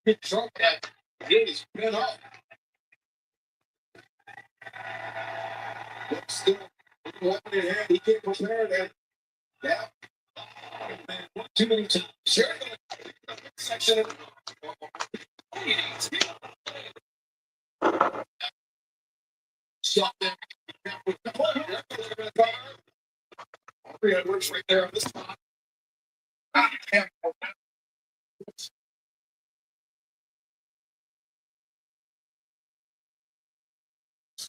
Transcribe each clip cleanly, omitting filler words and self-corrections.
What's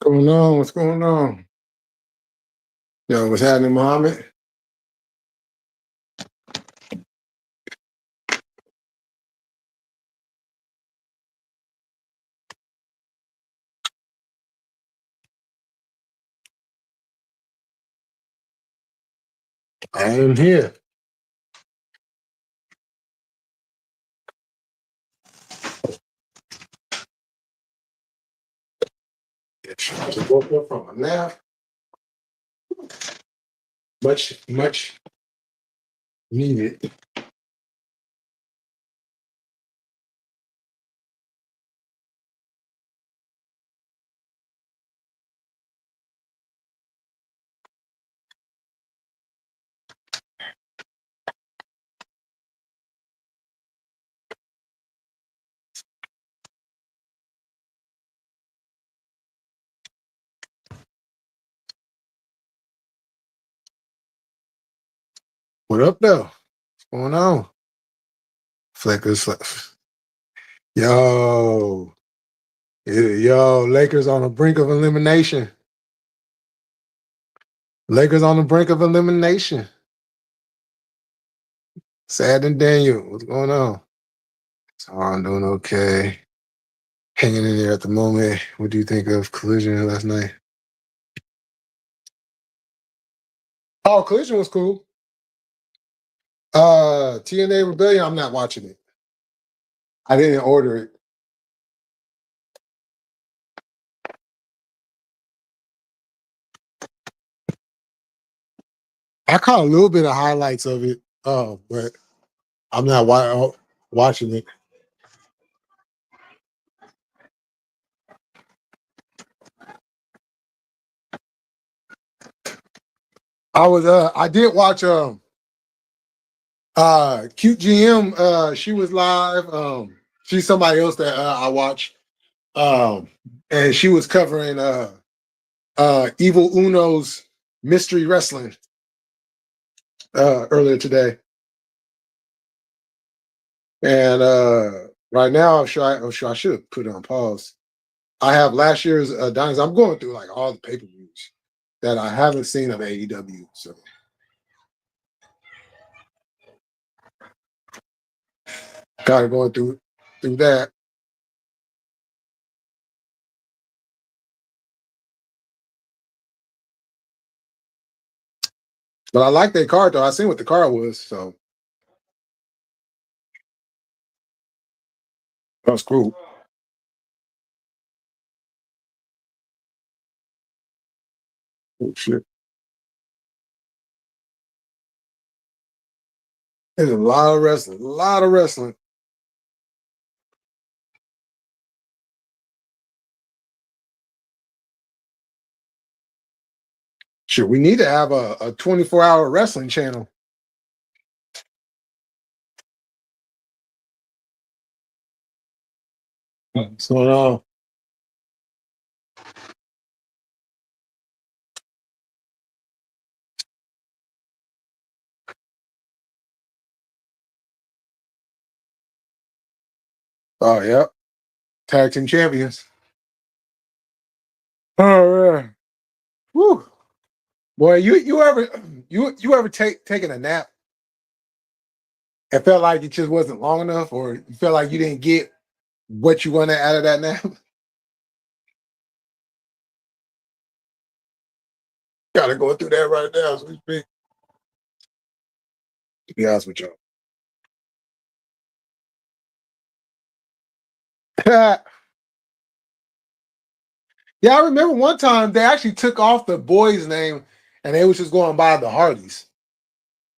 going on? What's going on? Yo, what's happening, Mohammed? I am here. I just woke up from a nap. Much needed. What up, though? What's going on? Flickers. Yo. Yo, Lakers on the brink of elimination. Lakers on the brink of elimination. Sad and Daniel, what's going on? So I'm doing okay. Hanging in there at the moment. What do you think of Collision last night? Oh, Collision was cool. TNA Rebellion, I'm not watching it. I didn't order it. I caught a little bit of highlights of it, but I'm not watching it. I did watch Cute GM. She was live. She's somebody else that I watch. And she was covering Evil Uno's Mystery Wrestling earlier today. And right now, I'm sure I should have put it on pause. I have last year's Dynasty. I'm going through like all the pay-per-views that I haven't seen of AEW. So kind of going through that. But I like that card though. I seen what the card was, so that's cool. Oh shit. There's a lot of wrestling. A lot of wrestling. Shit, we need to have a 24-hour wrestling channel. What's going on? Oh yeah. Tag team champions. Oh yeah. Woo. Boy, you ever taken a nap and felt like it just wasn't long enough, or you felt like you didn't get what you wanted out of that nap? Gotta go through that right now as we speak. To be honest with y'all. Yeah, I remember one time they actually took off the boy's name and they was just going by the Hardys,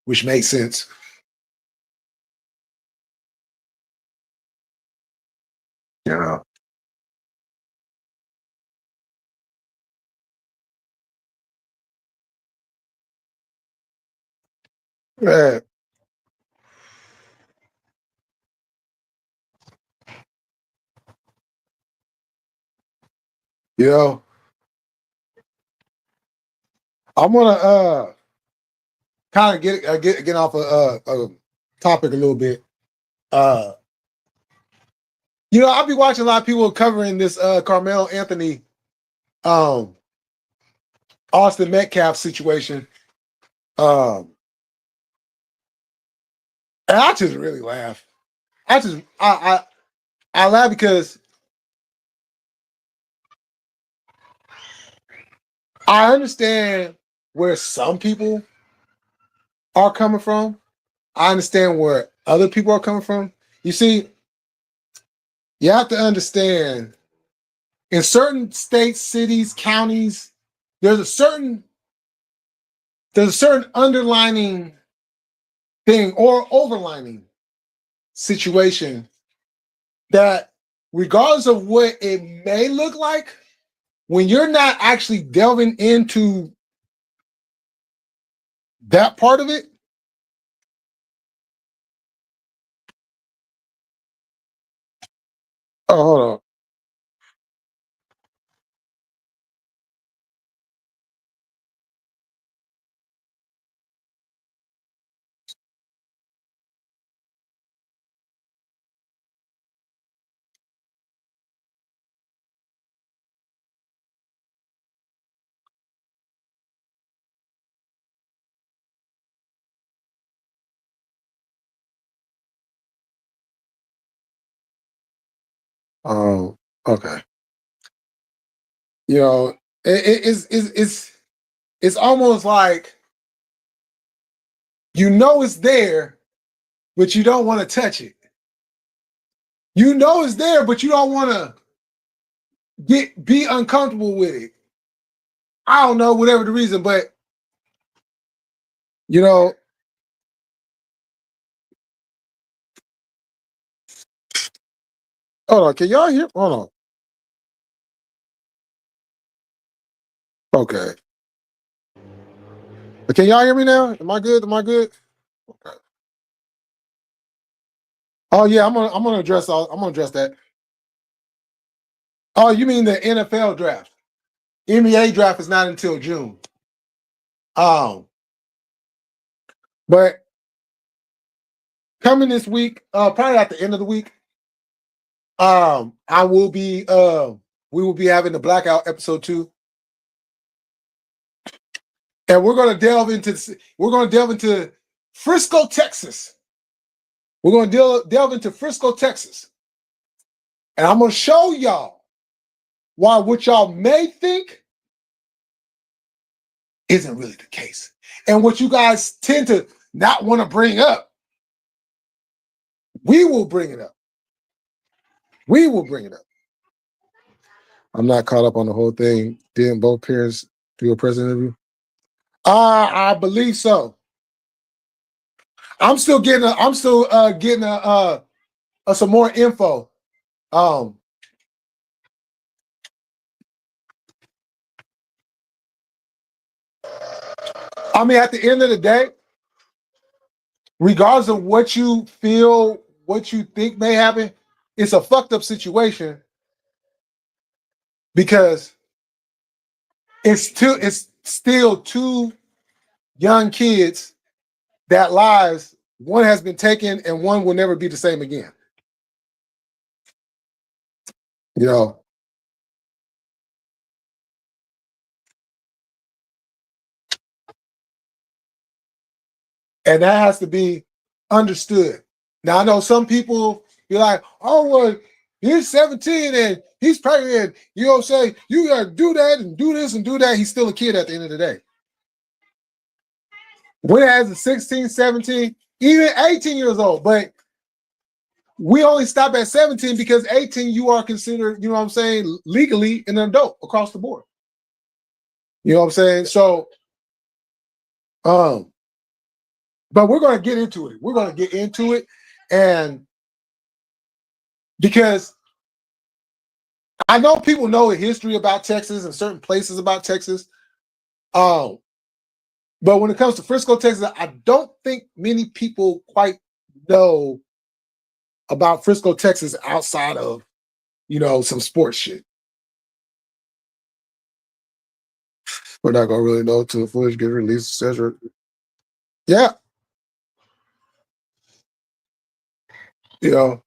which makes sense. You know. Yeah. You know, I'm gonna kind of get off a topic a little bit. Uh, I'll be watching a lot of people covering this Carmelo Anthony, um, Austin Metcalf situation. Um, and I just really laugh. I laugh because I understand where some people are coming from. I understand where other people are coming from. You see, you have to understand in certain states, cities, counties, there's a certain underlining thing or overlining situation that regardless of what it may look like, when you're not actually delving into that part of it, oh, hold on. Okay. You know, it's almost like it's there, but you don't want to touch it. You know it's there, but you don't want to be uncomfortable with it. I don't know, whatever the reason, but you know, hold on, can y'all hear? Hold on. Okay. Can y'all hear me now? Am I good? Am I good? Okay. Oh yeah, I'm gonna address that. Oh, you mean the NFL draft? NBA draft is not until June. Um, but coming this week, probably at the end of the week, I will be we will be having the blackout episode 2. And we're gonna delve into Frisco, Texas. We're gonna delve into Frisco, Texas. And I'm gonna show y'all why what y'all may think isn't really the case. And what you guys tend to not want to bring up, we will bring it up. We will bring it up. I'm not caught up on the whole thing. Didn't both parents do a press interview? I believe so. I'm still getting some more info. Um, I mean, at the end of the day, regardless of what you feel, what you think may happen, it's a fucked up situation because it's still two young kids that lives, one has been taken and one will never be the same again. You know, and that has to be understood. Now I know some people be like, oh well, he's 17 and he's pregnant. You know what I'm saying? You gotta do that and do this and do that. He's still a kid at the end of the day. When it has a 16, 17, even 18 years old, but we only stop at 17 because 18 you are considered, you know what I'm saying, legally an adult across the board. You know what I'm saying? So um, but we're gonna get into it. We're gonna get into it, and because I know people know a history about Texas and certain places about Texas. Um, but when it comes to Frisco, Texas, I don't think many people quite know about Frisco, Texas outside of, some sports shit. We're not gonna really know until the footage gets released, etc. Yeah, you know,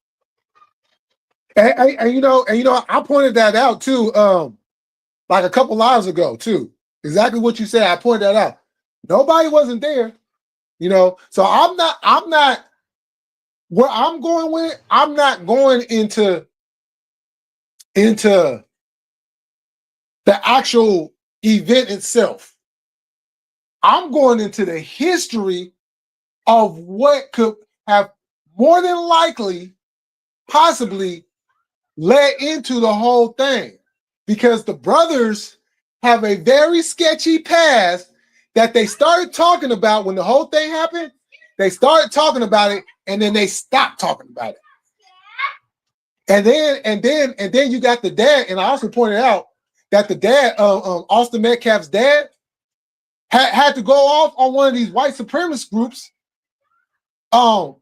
I pointed that out too, like a couple lives ago too. Exactly what you said. I pointed that out. Nobody wasn't there, So I'm not where I'm going with. I'm not going into the actual event itself. I'm going into the history of what could have more than likely, possibly led into the whole thing. Because the brothers have a very sketchy past that they started talking about when the whole thing happened. They started talking about it and then they stopped talking about it. And then you got the dad, and I also pointed out that the dad, Austin Metcalf's dad, had to go off on one of these white supremacist groups um,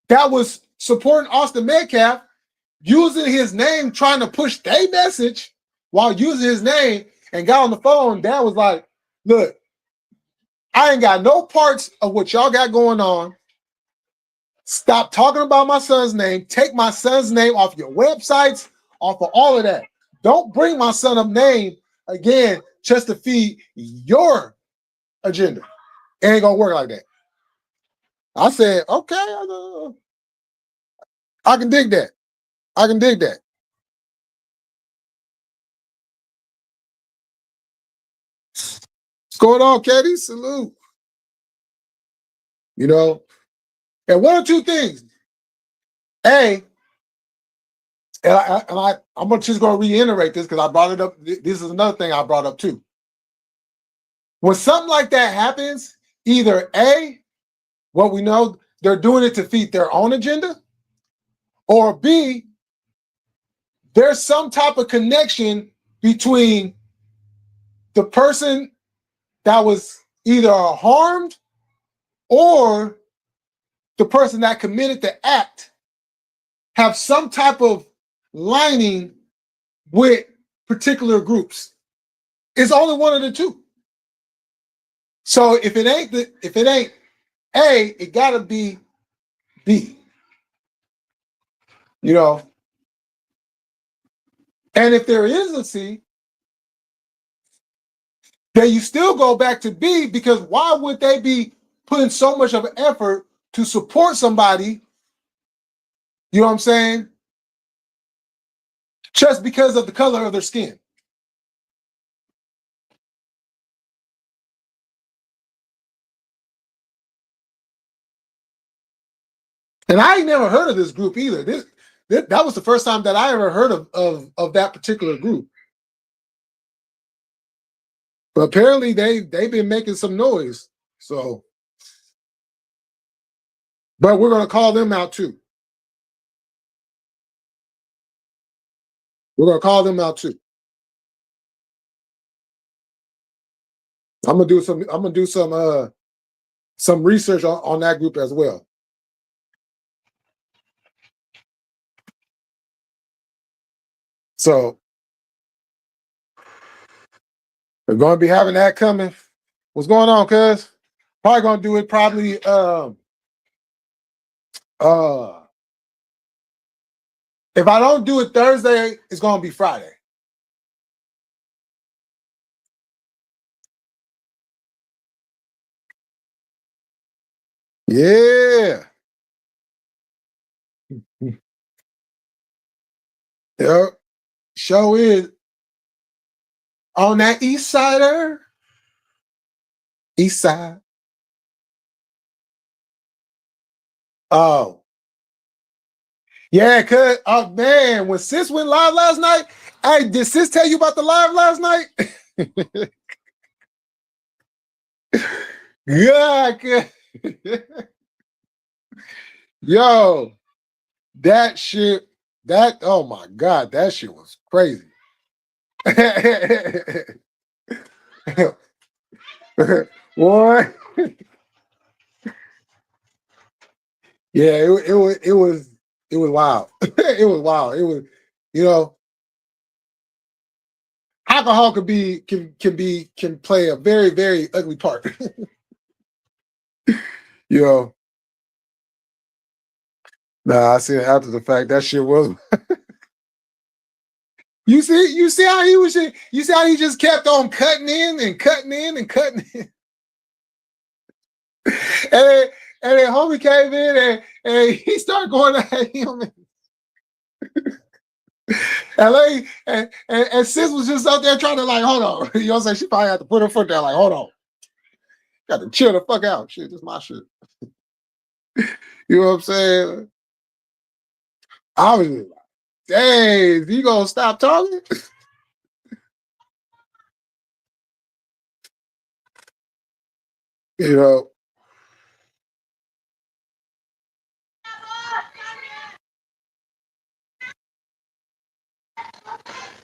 that was supporting Austin Metcalf, using his name, trying to push their message while using his name, and got on the phone. Dad was like, look, I ain't got no parts of what y'all got going on. Stop talking about my son's name. Take my son's name off your websites, off of all of that. Don't bring my son up name again just to feed your agenda. It ain't gonna work like that. I said, okay, I can dig that. I can dig that. What's going on, Katie? Salute. You know, and one or two things. A, I'm just going to reiterate this because I brought it up. This is another thing I brought up too. When something like that happens, either A, what we know, they're doing it to feed their own agenda, or B, there's some type of connection between the person that was either harmed or the person that committed the act have some type of lining with particular groups. It's only one of the two. So if it ain't A, it gotta be B. And if there is a C, then you still go back to B, because why would they be putting so much of an effort to support somebody, you know what I'm saying, just because of the color of their skin? And I ain't never heard of this group either. That was the first time that I ever heard of that particular group. But apparently they've been making some noise. So, but we're gonna call them out too. We're gonna call them out too. I'm gonna do some research on that group as well. So we're gonna be having that coming. What's going on, cuz? Probably gonna do it probably uh if I don't do it Thursday, it's gonna be Friday. Yeah. Yep. Show is on that east sider. East side. Oh. Yeah, cuz man, when Sis went live last night, hey, did Sis tell you about the live last night? Yeah, yo, that shit. That oh my god, that shit was crazy. Boy, yeah, it was wild. It was wild. It was, you know, alcohol can play a very very ugly part. you know, nah, I see it after the fact. That shit was. You see how he was. You see how he just kept on cutting in and cutting in and cutting in, and then homie came in and he started going at him. And Sis was just out there trying to like, hold on. You know what I'm saying? She probably had to put her foot down, like, hold on. Got to chill the fuck out. Shit, this is my shit. You know what I'm saying? I was just like, dang, you gonna stop talking? You know,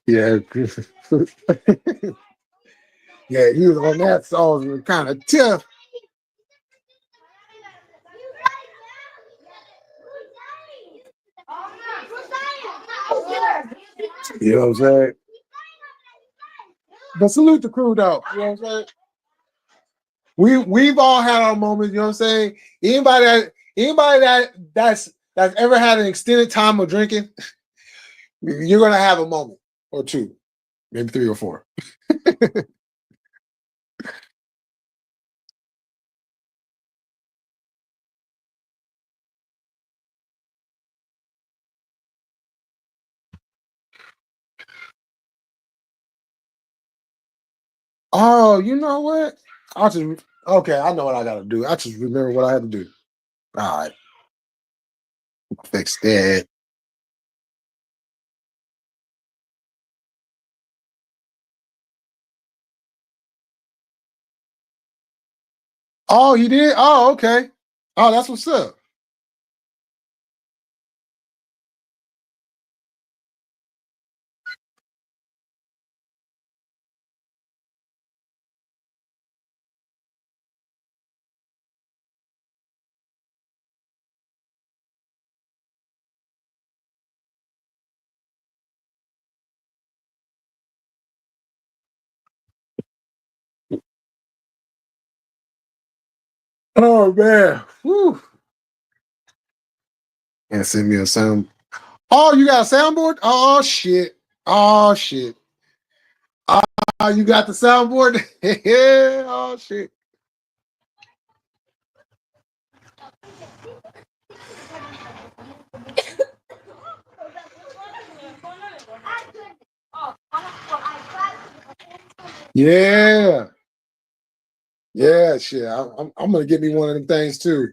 yeah. Yeah, he was on that song was kind of tough. You know what I'm saying? But salute the crew though. You know what I'm saying? We've all had our moments, you know what I'm saying? Anybody that's ever had an extended time of drinking, you're gonna have a moment or two, maybe three or four. Oh, you know what? I'll just okay, I know what I gotta do. I just remember what I had to do. All right, fix that. Oh, you did? Oh, okay. Oh, that's what's up. Oh man. Whew. And send me a sound. Oh, you got a soundboard? Oh shit. Oh shit. Oh, you got the soundboard? Yeah. Oh shit. Yeah. Yeah, shit. I'm gonna get me one of them things too.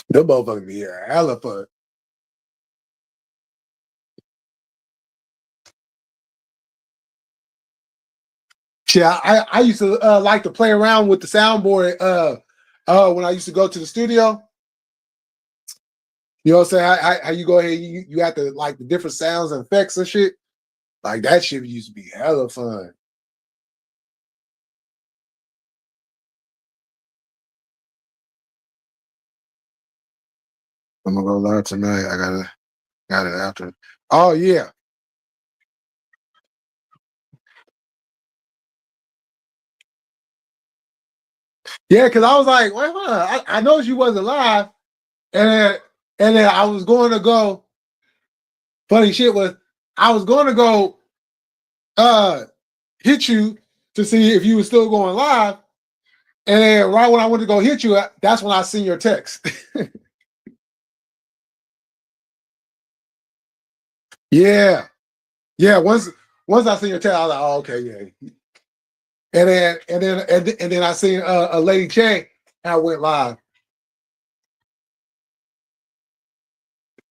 Them motherfuckers be hella fun. Shit, I used to like to play around with the soundboard when I used to go to the studio. You know what I'm saying? How you go ahead, you got the like the different sounds and effects and shit. Like that shit used to be hella fun. I'm gonna go live tonight. I got it after. Oh yeah. Yeah, because I was like, wait, hold on. I know you wasn't live. And then I was going to go. Funny shit was I was going to go uh hit you to see if you were still going live. And then right when I went to go hit you, that's when I seen your text. Yeah. Yeah. Once I seen your text, I was like, oh, okay, yeah. And then I seen a lady Che and I went live.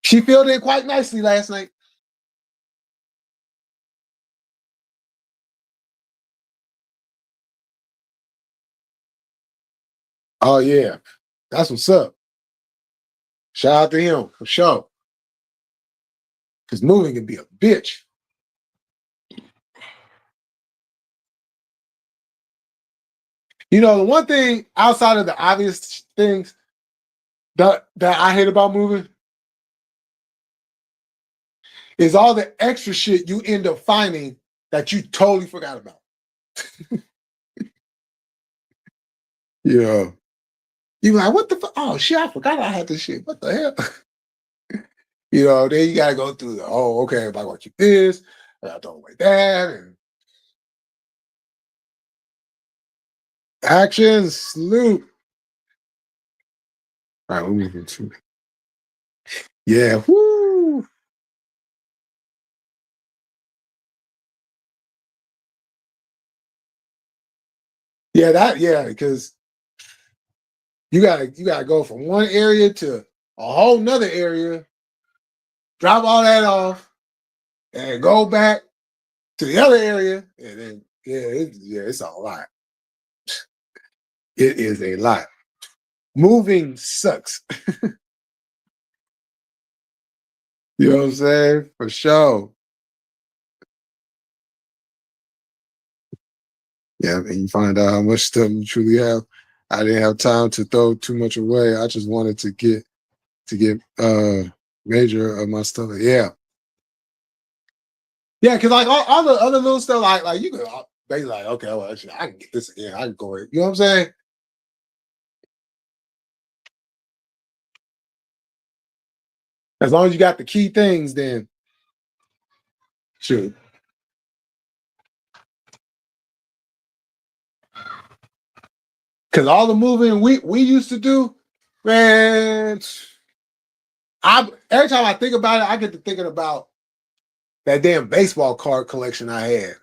She filled in quite nicely last night. Oh yeah, that's what's up. Shout out to him for sure. Because moving can be a bitch. You know, the one thing outside of the obvious things that I hate about moving is all the extra shit you end up finding that you totally forgot about. Yeah. You like, what the fuck? Oh shit, I forgot I had this shit. What the hell? You know, then you gotta go through the okay, if I want to keep this, I gotta throw away that, and action, salute. All right, we're moving to yeah, whoo. Because you gotta go from one area to a whole nother area, drop all that off, and go back to the other area, and then it's a lot. It is a lot. Moving sucks. You know what I'm saying? For sure. Yeah, and you find out how much stuff you truly have. I didn't have time to throw too much away. I just wanted to get major of my stuff. Yeah. Yeah, because like all the other little stuff, like you could they like, okay, well, actually, I can get this again. I can go it. You know what I'm saying? As long as you got the key things, then sure. Because all the moving we used to do, man, I every time I think about it, I get to thinking about that damn baseball card collection I had.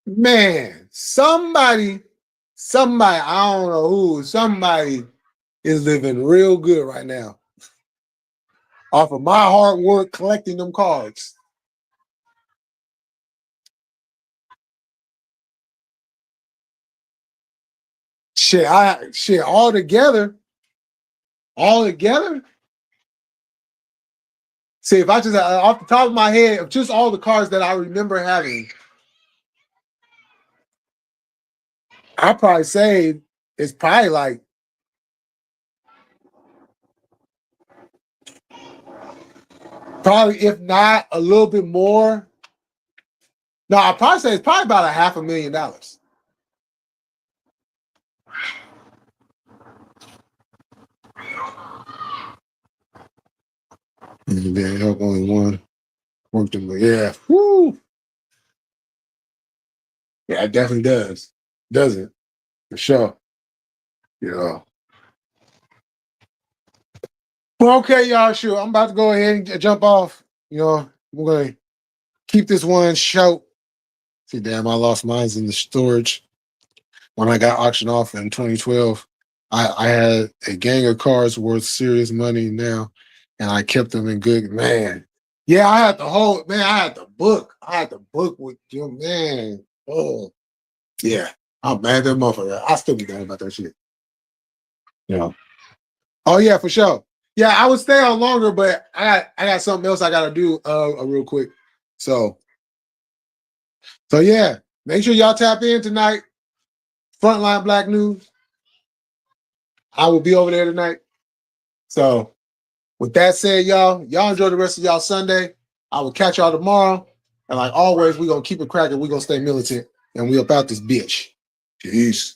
Man, somebody, I don't know who, somebody is living real good right now off of my hard work collecting them cards. Shit, all together. See, if I just off the top of my head, of just all the cards that I remember having, I probably say it's probably like probably if not a little bit more. No, I probably say it's probably about $500,000. And then help only one worked them. Yeah, woo. Yeah, it definitely does. Does it? For sure. Yeah. Well, okay, y'all. Sure. I'm about to go ahead and jump off. You know, we're gonna keep this one short. See, damn, I lost mine in the storage when I got auctioned off in 2012. I had a gang of cards worth serious money now, and I kept them in good man. Yeah, I had the whole man. I had the book. I had the book with you, man. Oh, yeah. I'm mad at that motherfucker. I still be mad about that shit. Yeah. Oh yeah, for sure. Yeah, I would stay on longer, but I got something else I gotta do real quick. So yeah, make sure y'all tap in tonight. Frontline Black News. I will be over there tonight. So with that said, y'all enjoy the rest of y'all Sunday. I will catch y'all tomorrow. And like always, we're gonna keep it cracking. We're gonna stay militant and we about this bitch. Peace.